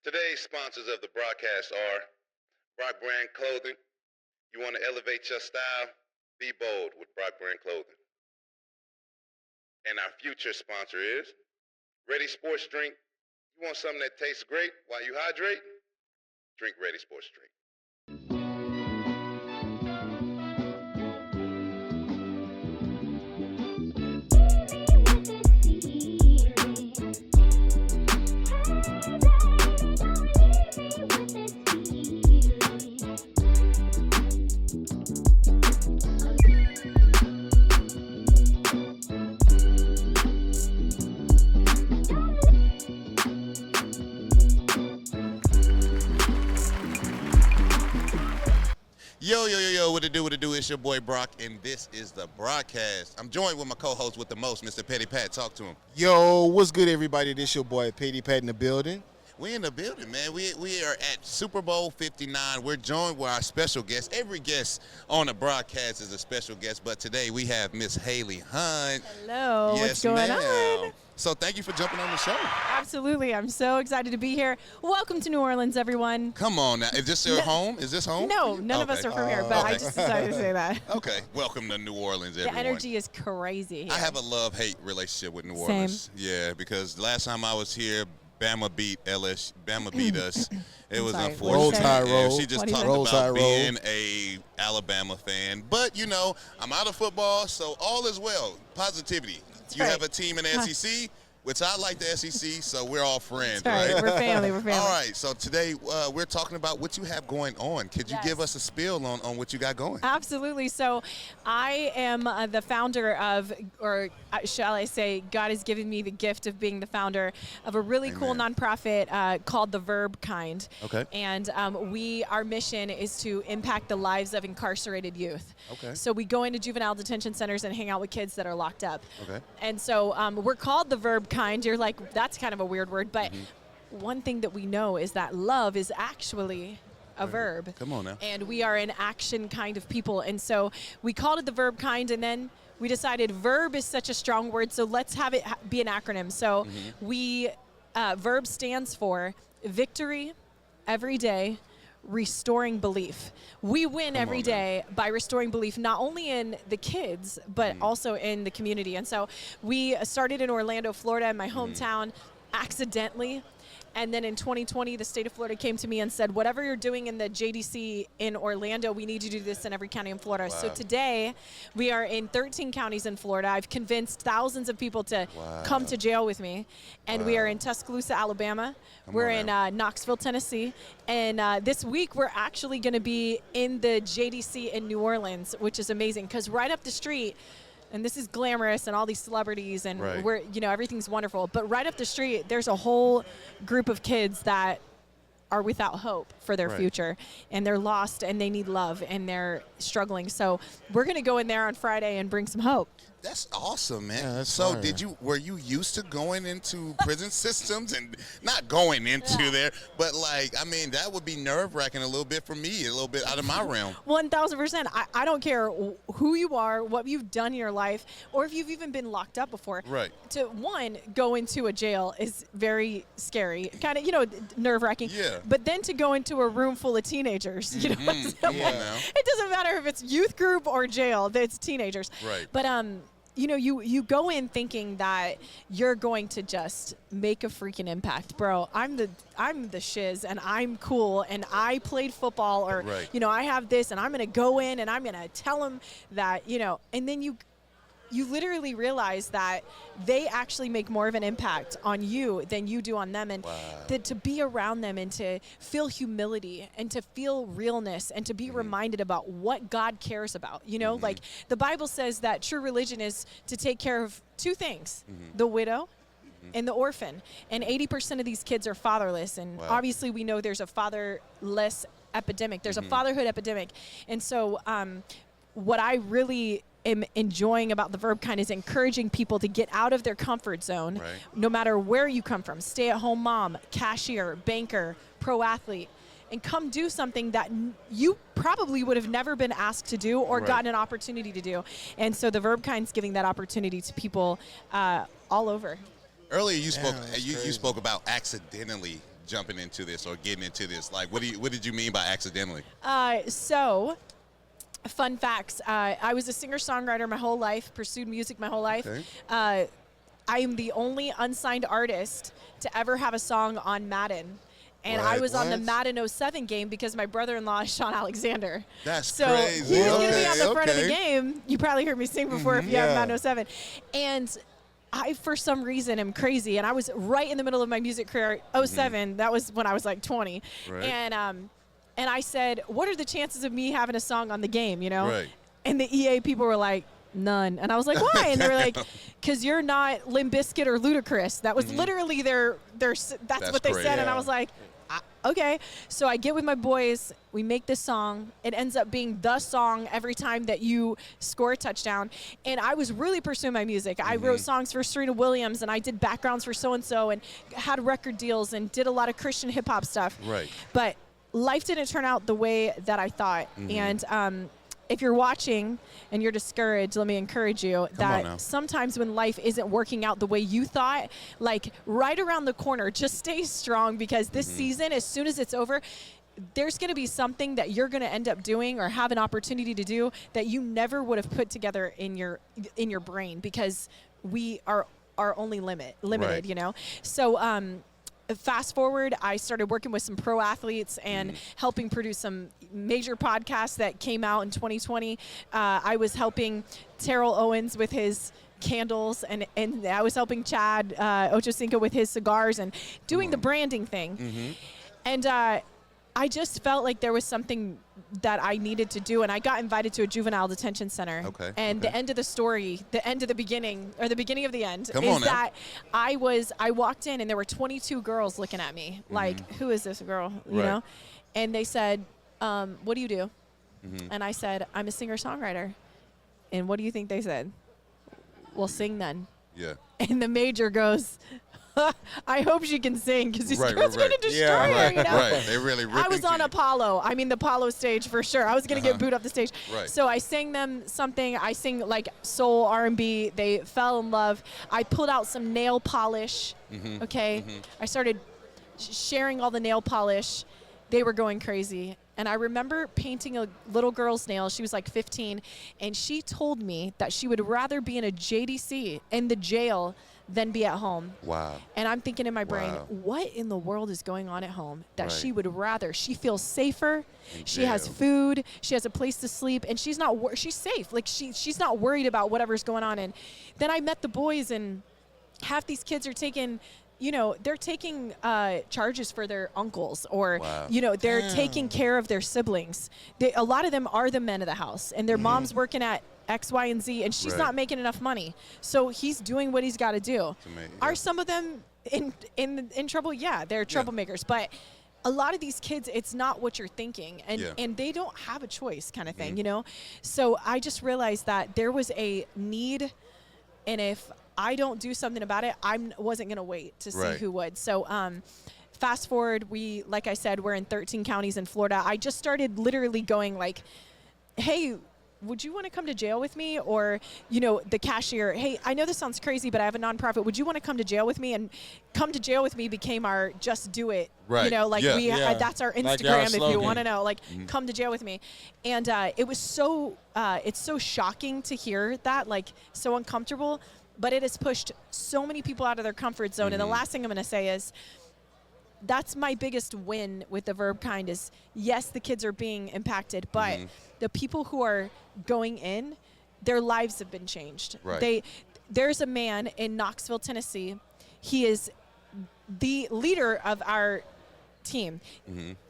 Today's sponsors of the broadcast are Brock Brand Clothing. You want to elevate your style? Be bold with Brock Brand Clothing. And our future sponsor is Ready Sports Drink. You want something that tastes great while you hydrate? Drink Ready Sports Drink. Yo, what it do? It's your boy Brock, and this is the broadcast. I'm joined with my co-host with the most, Mr. Petty Pat. Talk to him. Yo, what's good, everybody? This your boy Petty Pat in the building. We in the building, man. We are at Super Bowl 59. We're joined with our special guest. Every guest on the broadcast is a special guest, but today we have Miss Haley Hunt. Hello, what's going on? So thank you for jumping on the show. Absolutely, I'm so excited to be here. Welcome to New Orleans, everyone. Come on now. Is this your home? Is this home? No, none of us are from here, but I just decided to say that. Okay, welcome to New Orleans, everyone. The energy is crazy here. I have a love-hate relationship with New Orleans. Same. Yeah, because last time I was here, Bama beat us. It was unfortunate. Roll Tide roll. She just What talked Roll about Tide roll. being a Alabama fan. But, you know, I'm out of football, so all is well. Positivity. That's you right. have a team in the SEC, which I like the SEC, so we're all friends, That's right. We're family. We're family. All right, so today we're talking about what you have going on. Could you give us a spiel on what you got going? Absolutely. So I am the founder of, or shall I say, God has given me the gift of being the founder of a really cool Amen. nonprofit called the Verb Kind. Okay. And our mission is to impact the lives of incarcerated youth. Okay. So we go into juvenile detention centers and hang out with kids that are locked up. Okay. And so we're called the Verb Kind. You're like, that's kind of a weird word, but one thing that we know is that love is actually a verb. Come on now. And we are an action kind of people. And so we called it the Verb Kind, and then we decided verb is such a strong word, so let's have it be an acronym. So verb stands for victory, every day, restoring belief. We win every day by restoring belief, not only in the kids, but also in the community. And so we started in Orlando, Florida, in my hometown, accidentally. And then in 2020, the state of Florida came to me and said, whatever you're doing in the JDC in Orlando, we need you to do this in every county in Florida. So today, we are in 13 counties in Florida. I've convinced thousands of people to come to jail with me. And we are in Tuscaloosa, Alabama. We're in Knoxville, Tennessee. And this week, we're actually going to be in the JDC in New Orleans, which is amazing. Because right up the street, and this is glamorous and all these celebrities and we're, everything's wonderful. But right up the street, there's a whole group of kids that are without hope for their future, and they're lost and they need love and they're struggling. So we're going to go in there on Friday and bring some hope. That's awesome, man. Yeah, that's so fire. were you used to going into prison systems and not going into there, but that would be nerve-wracking a little bit for me, a little bit out of my realm. 1,000%. I don't care who you are, what you've done in your life, or if you've even been locked up before. Right. To go into a jail is very scary, kind of, nerve-wracking. Yeah. But then to go into a room full of teenagers, Come on now. it doesn't matter if it's youth group or jail, it's teenagers. Right. But you go in thinking that you're going to just make a freaking impact, bro. I'm the shiz, and I'm cool, and I played football, or I have this, and I'm gonna go in and I'm gonna tell them that, and then you literally realize that they actually make more of an impact on you than you do on them. And to be around them and to feel humility and to feel realness and to be reminded about what God cares about. Like the Bible says that true religion is to take care of two things, the widow and the orphan. And 80% of these kids are fatherless. And obviously we know there's a fatherless epidemic. There's a fatherhood epidemic. And so what I really am enjoying about the Verb Kind is encouraging people to get out of their comfort zone, no matter where you come from, stay-at-home mom, cashier, banker, pro athlete, and come do something that you probably would have never been asked to do or gotten an opportunity to do. And so the Verb Kind's giving that opportunity to people all over. Earlier you spoke about accidentally jumping into this or getting into this? Like, what did you mean by accidentally? So, fun facts. I was a singer-songwriter my whole life, pursued music my whole life. Okay. I am the only unsigned artist to ever have a song on Madden. And I was on the Madden 07 game because my brother-in-law is Sean Alexander. That's so crazy. he was going to be on the front of the game. You probably heard me sing before if you have Madden 07. And I, for some reason, am crazy. And I was right in the middle of my music career, 07. That was when I was like 20. Right. And I said, what are the chances of me having a song on the game, you know? Right. And the EA people were like, none. And I was like, why? And they were like, because you're not Limp Bizkit or Ludacris. That was literally that's what they great. said. And I was like, okay. So I get with my boys. We make this song. It ends up being the song every time that you score a touchdown. And I was really pursuing my music. I wrote songs for Serena Williams, and I did backgrounds for so-and-so, and had record deals, and did a lot of Christian hip-hop stuff. Right. But life didn't turn out the way that I thought. And if you're watching and you're discouraged, let me encourage you that sometimes when life isn't working out the way you thought, like right around the corner, just stay strong, because this season, as soon as it's over, there's going to be something that you're going to end up doing or have an opportunity to do that you never would have put together in your brain, because we are only limited, Right. you know? So, fast forward, I started working with some pro athletes and helping produce some major podcasts that came out in 2020. I was helping Terrell Owens with his candles, and I was helping Chad Ochocinco with his cigars and doing the branding thing. And I just felt like there was something that I needed to do, and I got invited to a juvenile detention center. Okay. And the end of the story, the end of the beginning, or the beginning of the end, Come is on now. that I walked in and there were 22 girls looking at me like, who is this girl, you Right. know? And they said, what do you do? And I said, I'm a singer-songwriter. And what do you think they said? Well, sing then. Yeah. And the major goes, I hope she can sing, because these Right, girls right, are going to right. destroy Yeah, her, you know? Right. They really ripping I was on to you. Apollo. I mean, the Apollo stage for sure. I was going to get booed off the stage. Right. So I sang them something. I sing like soul, R&B. They fell in love. I pulled out some nail polish. Okay. I started sharing all the nail polish. They were going crazy. And I remember painting a little girl's nails. She was like 15. And she told me that she would rather be in a JDC in the jail than be at home. Wow. And I'm thinking in my brain, Wow. what in the world is going on at home that Right. she would rather? She feels safer. In She has jail. food. She has a place to sleep, and she's not. She's safe. Like she's not worried about whatever's going on. And then I met the boys, and half these kids are taking. You know, they're taking charges for their uncles, or, Wow. you know, they're taking care of their siblings. A lot of them are the men of the house, and their mom's working at X, Y, and Z, and she's Right. not making enough money. So he's doing what he's got to do. amazing, Are yeah. some of them in trouble? Yeah, they're troublemakers. But a lot of these kids, it's not what you're thinking, and they don't have a choice, kind of thing, you know? So I just realized that there was a need, and if I don't do something about it, I wasn't going to wait to see Right. who would. So fast forward, like I said, we're in 13 counties in Florida. I just started literally going like, hey, would you want to come to jail with me? Or, you know, the cashier, hey, I know this sounds crazy, but I have a nonprofit. Would you want to come to jail with me? And come to jail with me became our just do it. Right. You know, like Yeah. Yeah. that's our Like our Instagram if you slogan. want to know. Like, come to jail with me. And it was so, it's so shocking to hear that, like, so uncomfortable. But it has pushed so many people out of their comfort zone. And the last thing I'm going to say is, that's my biggest win with the Verb Kind is, yes, the kids are being impacted, but the people who are going in, their lives have been changed. Right. There's a man in Knoxville, Tennessee. He is the leader of our team.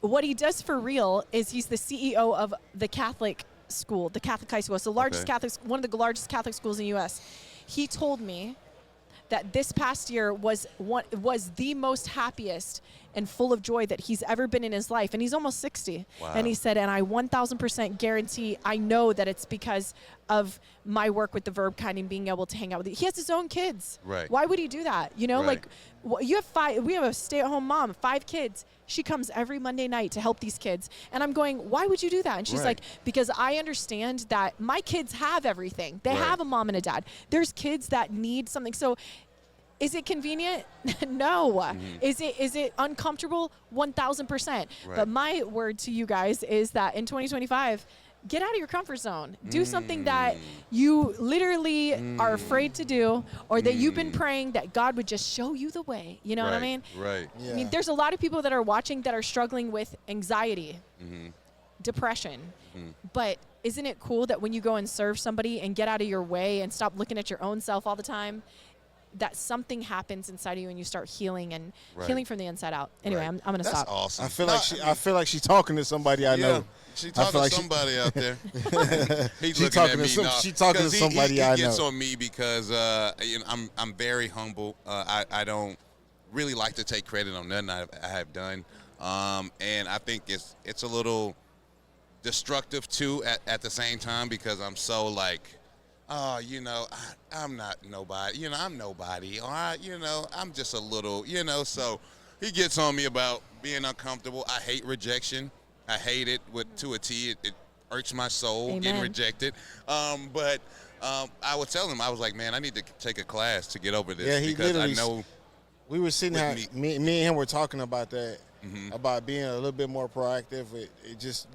What he does for real is he's the CEO of the Catholic school, the Catholic high school. It's the largest Okay. one of the largest Catholic schools in the U.S. He told me that this past year was the most happiest and full of joy that he's ever been in his life. And he's almost 60. Wow. And he said, and I 1,000% guarantee, I know that it's because of my work with the Verb Kind and being able to hang out with you. He has his own kids. Right. Why would he do that? You know, Right. like you have we have a stay-at-home mom, 5 kids. She comes every Monday night to help these kids. And I'm going, why would you do that? And she's Right. like, because I understand that my kids have everything. They Right. have a mom and a dad. There's kids that need something. So Is it convenient? No. Is it uncomfortable? 1,000%. But my word to you guys is that in 2025, get out of your comfort zone. Do something that you literally are afraid to do, or that you've been praying that God would just show you the way. You know what I mean? Right. Yeah. I mean, there's a lot of people that are watching that are struggling with anxiety, depression. But isn't it cool that when you go and serve somebody and get out of your way and stop looking at your own self all the time, that something happens inside of you and you start healing and healing from the inside out. Anyway, I'm going to stop. That's awesome. I feel like she's talking to somebody I know. She talking to somebody out there. He's She looking talking at me to now. she talking to somebody I He know. gets on me because you know, I'm very humble. I don't really like to take credit on nothing I have done, and I think it's a little destructive too at the same time, because I'm so like, oh, you know, I'm not nobody. You know, I'm nobody. Or you know, I'm just a little. You know, so he gets on me about being uncomfortable. I hate rejection. I hate it to a T. It irks my soul getting rejected. But I would tell him, I was like, man, I need to take a class to get over this. Yeah, he because literally. I know We were sitting there. Me and him were talking about that, Mm-hmm. about being a little bit more proactive. It just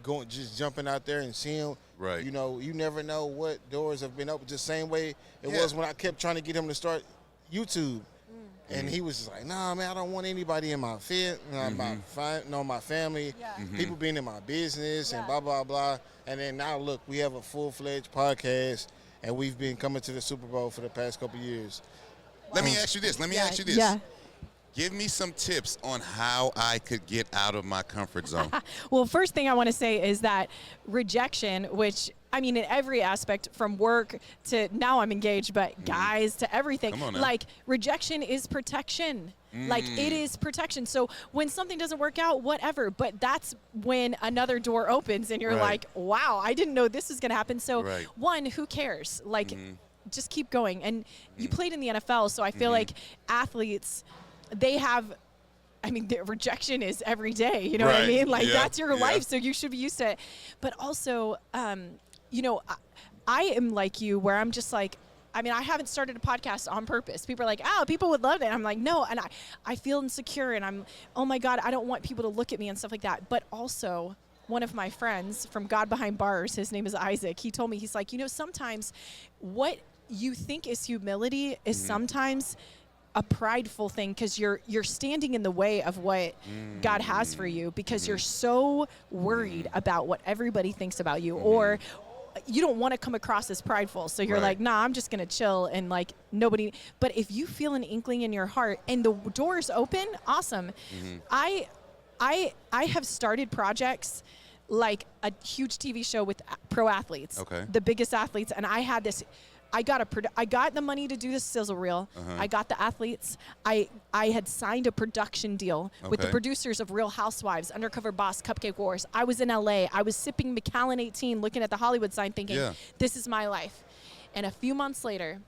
jumping out there and seeing. Right. You know, you never know what doors have been open. Just the same way it Yeah. was when I kept trying to get him to start YouTube. And he was just like, nah, man, I don't want anybody in my my family, people being in my business and blah, blah, blah. And then now, look, we have a full-fledged podcast, and we've been coming to the Super Bowl for the past couple of years. Let me ask you this. Yeah. Give me some tips on how I could get out of my comfort zone. Well, first thing I want to say is that rejection, which, I mean, in every aspect, from work to now I'm engaged, but guys to everything, Come on now. like rejection is protection. Like it is protection. So when something doesn't work out, whatever, but that's when another door opens and you're Right. like, wow, I didn't know this was going to happen. So Right. one, who cares? Like, just keep going. And you played in the NFL, so I feel like athletes, they have, I mean, the rejection is every day, you know what I Right. mean? Like, Yeah. that's your Yeah. life, so you should be used to it. But also, you know, I am like you, where I'm just like, I mean, I haven't started a podcast on purpose. People are like, oh, people would love it. I'm like, no, and I feel insecure, and I'm, oh my God, I don't want people to look at me and stuff like that. But also, one of my friends from God Behind Bars, his name is Isaac, he told me, he's like, you know, sometimes what you think is humility is sometimes a prideful thing, because you're standing in the way of what God has for you, because you're so worried about what everybody thinks about you, or you don't want to come across as prideful. So you're Right. like, nah, I'm just going to chill and like nobody. But if you feel an inkling in your heart and the doors open, awesome. I have started projects like a huge TV show with pro athletes, Okay. the biggest athletes. And I had this, I got the money to do the sizzle reel. I got the athletes. I had signed a production deal with the Okay. producers of Real Housewives, Undercover Boss, Cupcake Wars. I was in LA. I was sipping Macallan 18, looking at the Hollywood sign, thinking, Yeah. this is my life. And a few months later,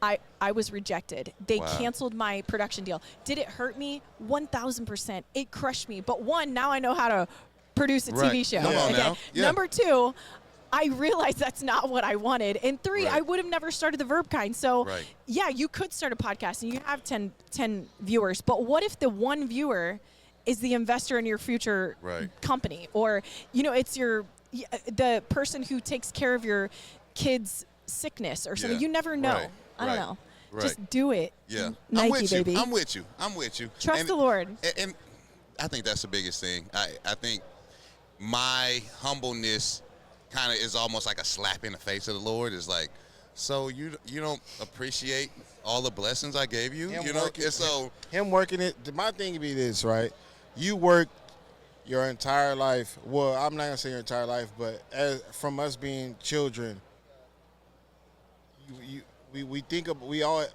I was rejected. They Wow. canceled my production deal. Did it hurt me? 1,000%. It crushed me. But one, now I know how to produce a TV Right. show. Come on Okay. now. Yeah. Number two, I realized that's not what I wanted. And three, Right. I would have never started the Verb Kind. So Right. yeah, you could start a podcast and you have 10 viewers. But what if the one viewer is the investor in your future Right. company? Or, you know, it's the person who takes care of your kid's sickness or something. Yeah. You never know. Right. I don't Right. know. Right. Just do it. Yeah. Nike, I'm with you. baby. I'm with you. Trust And- the Lord. And I think that's the biggest thing. I think my humbleness kind of is almost like a slap in the face of the Lord. It's like, so you don't appreciate all the blessings I gave you? Him You know? working- And so Him working it. My thing would be this, right? You worked your entire life. Well, I'm not gonna say your entire life, but from us being children, we think of we all.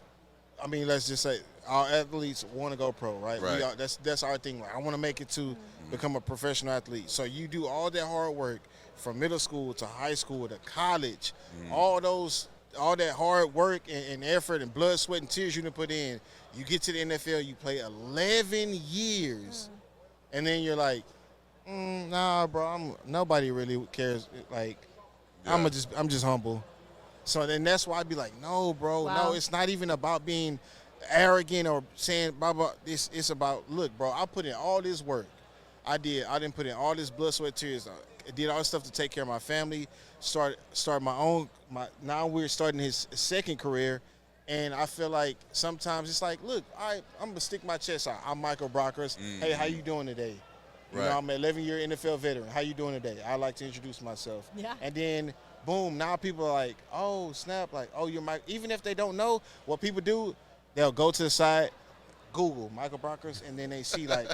I mean, let's just say our athletes want to go pro, right? Right. That's our thing. Like, I want to make it to become a professional athlete. So you do all that hard work from middle school to high school to college, all that hard work and effort and blood, sweat, and tears you done put in. You get to the NFL, you play 11 years, and then you're like, nah, bro, nobody really cares. Like, Yeah. I'm just humble. So then that's why I'd be like, no, bro, Wow. no, it's not even about being arrogant or saying blah blah. It's about, look, bro, I put in all this work. I didn't put in all this blood, sweat, tears. I did all this stuff to take care of my family. Start my own. Now we're starting his second career, and I feel like sometimes it's like, look, I'm gonna stick my chest out. I'm Michael Brockers. Hey, how you doing today? You know, I'm an 11-year NFL veteran. How you doing today? I like to introduce myself. Yeah. And then, boom, now people are like, oh, snap, like, oh, you're Mike. Even if they don't know what people do, they'll go to the side, Google Michael Brockers, and then they see, like,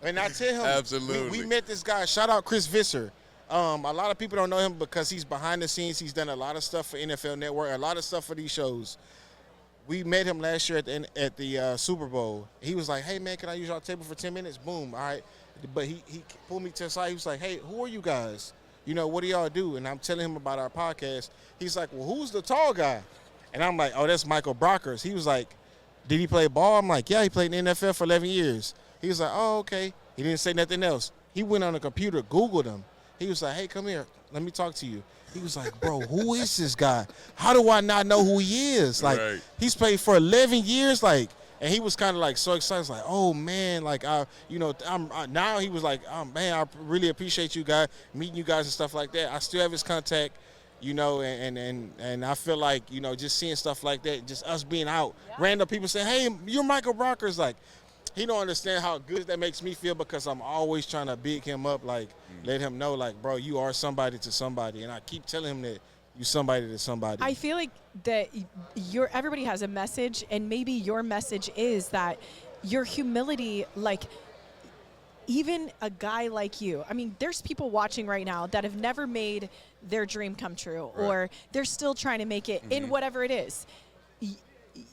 and I tell him, absolutely. We met this guy. Shout out Chris Visser. A lot of people don't know him because he's behind the scenes. He's done a lot of stuff for NFL Network, a lot of stuff for these shows. We met him last year at the Super Bowl. He was like, hey, man, can I use your table for 10 minutes? Boom, all right. But he pulled me to the side. He was like, hey, who are you guys? You know, what do y'all do? And I'm telling him about our podcast. He's like, well, who's the tall guy? And I'm like, oh, that's Michael Brockers. He was like, did he play ball? I'm like, yeah, he played in the NFL for 11 years. He was like, oh, okay. He didn't say nothing else. He went on the computer, Googled him. He was like, hey, come here. Let me talk to you. He was like, bro, who is this guy? How do I not know who he is? Like, he's played for 11 years, like, and he was kind of like so excited, like, oh man, like now he was like, oh man, I really appreciate you guys meeting you guys and stuff like that. I still have his contact, you know, and I feel like, you know, just seeing stuff like that, just us being out, random people saying, hey, you're Michael Brockers, like, he don't understand how good that makes me feel because I'm always trying to big him up, like, let him know, like, bro, you are somebody to somebody, and I keep telling him that you somebody to somebody. I feel like that everybody has a message, and maybe your message is that your humility, like, even a guy like you, I mean, there's people watching right now that have never made their dream come true, or they're still trying to make it in whatever it is.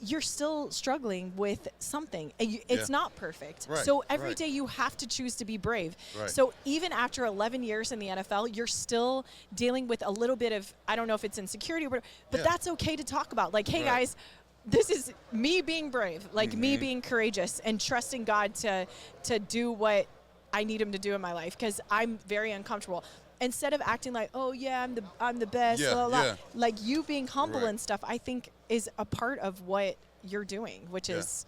You're still struggling with something. It's not perfect. So every day you have to choose to be brave. So even after 11 years in the NFL, you're still dealing with a little bit of, I don't know if it's insecurity, but that's okay to talk about. Like, hey, guys, this is me being brave, like me being courageous and trusting God to do what I need him to do in my life, because I'm very uncomfortable. Instead of acting like, oh yeah, I'm the best, blah, blah, blah. Like, you being humble and stuff, I think is a part of what you're doing, which is,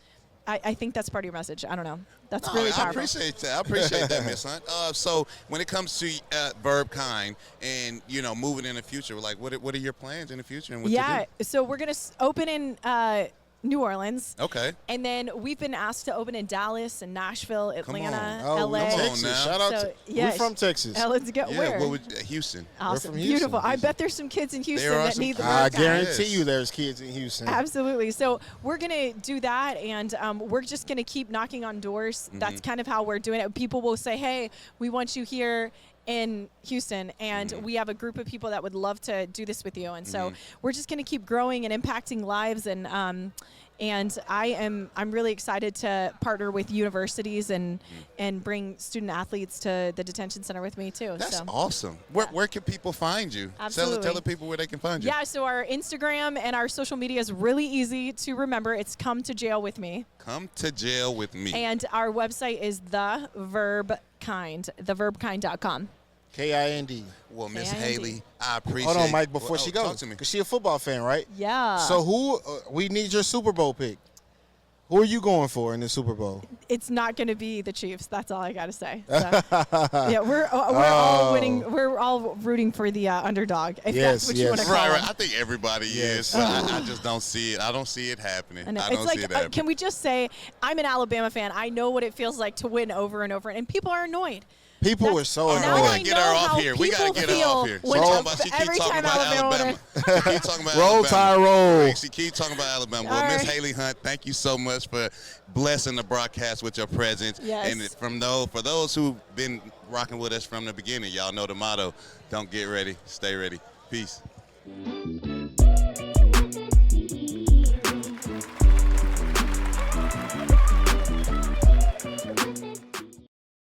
I think that's part of your message. I don't know. That's really powerful. I appreciate that. I appreciate that, Miss Hunt. So when it comes to Verb Kind and, you know, moving in the future, like, what are your plans in the future and what to do? So we're gonna open in New Orleans. Okay. And then we've been asked to open in Dallas and Nashville, Atlanta, LA. Come on, Texas. Shout out we're from Texas. Let's go. Yeah, where? Houston. Awesome. We're from Beautiful. Houston. I bet there's some kids in Houston that need the I Verb Kind. guarantee you there's kids in Houston. Absolutely. So we're going to do that, and we're just going to keep knocking on doors. That's kind of how we're doing it. People will say, hey, we want you here in Houston, and we have a group of people that would love to do this with you. And so we're just going to keep growing and impacting lives, and I'm really excited to partner with universities and bring student athletes to the detention center with me too. That's awesome. Where can people find you? Absolutely. Tell the people where they can find you. Yeah, so our Instagram and our social media is really easy to remember. It's Come to Jail with Me. Come to Jail with Me. And our website is The Verb Kind, theverbkind.com. KIND. Well, Miss Haley, I appreciate. Hold on, Mike, before she goes, talk to me. because she a football fan, right? Yeah. So we need your Super Bowl pick. Who are you going for in the Super Bowl? It's not going to be the Chiefs. That's all I got to say. So, yeah, we're all winning. We're all rooting for the underdog. If that's what you want to call Right. them. I think everybody is. But I just don't see it. I don't see it happening. I don't see it happening. Can we just say, I'm an Alabama fan. I know what it feels like to win over and over, and people are annoyed. People are so Now we annoyed. gotta get her off here. We gotta get her off here. She keeps talking about Alabama. She keeps talking about Roll, Tide, roll. She keeps talking about Alabama. Well, Miss Haley Hunt, thank you so much for blessing the broadcast with your presence. Yes. And for those who've been rocking with us from the beginning, y'all know the motto: don't get ready, stay ready. Peace.